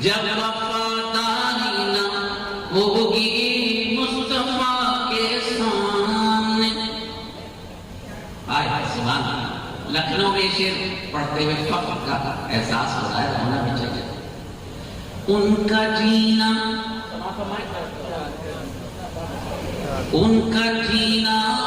जब वफादारी न होगी मुस्तफा के सामने। आए सुभान अल्लाह। लखनऊ में शेर पढ़ते हुए फख्र का एहसास हो रहा है, होना भी चाहिए। उनका जीना